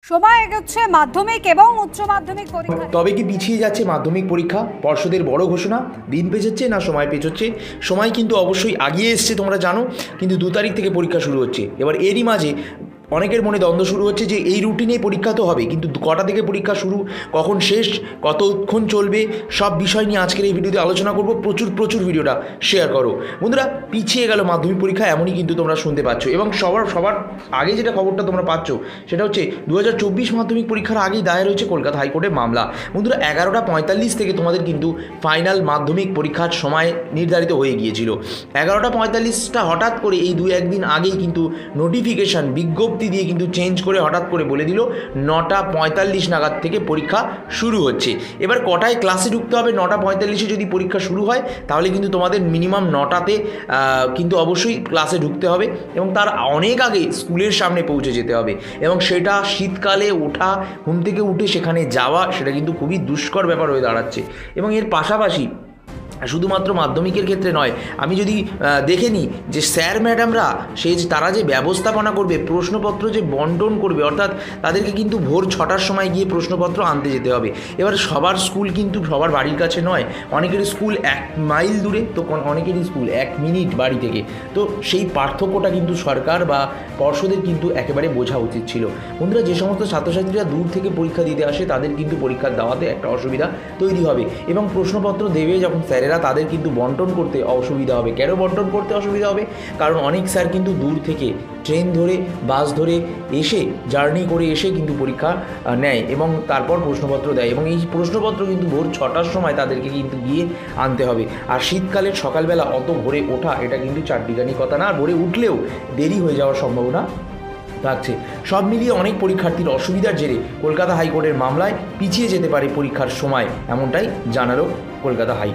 সময় এগোচ্ছে মাধ্যমিক এবং উচ্চ মাধ্যমিক পরীক্ষা। তবে কি পিছিয়ে যাচ্ছে মাধ্যমিক পরীক্ষা? পর্ষদের বড় ঘোষণা, দিন পেছোচ্ছে না সময় পেছোচ্ছে? সময় কিন্তু অবশ্যই আগিয়ে এসছে, তোমরা জানো, কিন্তু 2 তারিখ থেকে পরীক্ষা শুরু হচ্ছে। এবার এরই মাঝে অনেকের মনে দ্বন্দ্ব শুরু হচ্ছে যে এই রুটিনেই পরীক্ষা তো হবে, কিন্তু কটা থেকে পরীক্ষা শুরু, কখন শেষ, কতক্ষণ চলবে, সব বিষয় নিয়ে আজকের এই ভিডিওতে আলোচনা করব। প্রচুর ভিডিওটা শেয়ার করো। বন্ধুরা, পিছিয়ে গেল মাধ্যমিক পরীক্ষা, এমনই কিন্তু তোমরা শুনতে পাচ্ছ। এবং সবার আগে যেটা খবরটা তোমরা পাচ্ছ সেটা হচ্ছে 2024 মাধ্যমিক পরীক্ষার আগেই দায়ের হয়েছে কলকাতা হাইকোর্টে মামলা। বন্ধুরা, 11টা 45 থেকে তোমাদের কিন্তু ফাইনাল মাধ্যমিক পরীক্ষার সময় নির্ধারিত হয়ে গিয়েছিল। 11টা 45টা হঠাৎ করে এই 2-1 দিন আগেই কিন্তু নোটিফিকেশান, বিজ্ঞপ্তি দিয়ে কিন্তু চেঞ্জ করে হঠাৎ করে বলে দিল 9টা 45 নাগাদ থেকে পরীক্ষা শুরু হচ্ছে। এবার কটায় ক্লাসে ঢুকতে হবে? 9টা 45-এ যদি পরীক্ষা শুরু হয় তাহলে কিন্তু তোমাদের মিনিমাম 9টাতে কিন্তু অবশ্যই ক্লাসে ঢুকতে হবে এবং তার অনেক আগে স্কুলের সামনে পৌঁছে যেতে হবে। এবং সেটা শীতকালে ওঠা, ঘুম থেকে উঠে সেখানে যাওয়া, সেটা কিন্তু খুবই দুষ্কর ব্যাপার হয়ে দাঁড়াচ্ছে। এবং এর পাশাপাশি শুধুমাত্র মাধ্যমিকের ক্ষেত্রে নয়, আমি যদি দেখে নিই যে স্যার ম্যাডামরা তারা যে ব্যবস্থাপনা করবে, প্রশ্নপত্র যে বন্টন করবে, অর্থাৎ তাদেরকে কিন্তু ভোর 6টার সময় গিয়ে প্রশ্নপত্র আনতে যেতে হবে। এবার সবার স্কুল কিন্তু সবার বাড়ির কাছে নয়, অনেকের স্কুল 1 মাইল দূরে, তো অনেকেরই স্কুল 1 মিনিট বাড়ি থেকে। তো সেই পার্থক্যটা কিন্তু সরকার বা পর্ষদের কিন্তু একেবারে বোঝা উচিত ছিল। বন্ধুরা, যে সমস্ত ছাত্রছাত্রীরা দূর থেকে পরীক্ষা দিতে আসে তাদের কিন্তু পরীক্ষার দেওয়াতে একটা অসুবিধা তৈরি হবে এবং প্রশ্নপত্র দেবে যখন স্যারেরা, তাদের কিন্তু বন্টন করতে অসুবিধা হবে। কেন বন্টন করতে অসুবিধা হবে? কারণ অনেক স্যার কিন্তু দূর থেকে ট্রেন ধরে, বাস ধরে এসে, জার্নি করে এসে কিন্তু পরীক্ষা নেয় এবং তারপর প্রশ্নপত্র দেয়। এবং এই প্রশ্নপত্র কিন্তু ভোর 6টার সময় তাদেরকে কিন্তু গিয়ে আনতে হবে। আর শীতকালের সকালবেলা অত ভোরে ওঠা, এটা কিন্তু চারটিখানি কথা না। আর ভোরে উঠলেও দেরি হয়ে যাওয়ার সম্ভাবনা থাকছে। সব মিলিয়ে অনেক পরীক্ষার্থীর অসুবিধার জেরে কলকাতা হাইকোর্টের মামলায় পিছিয়ে যেতে পারে পরীক্ষার সময়, এমনটাই জানালো কলকাতা হাইকোর্ট।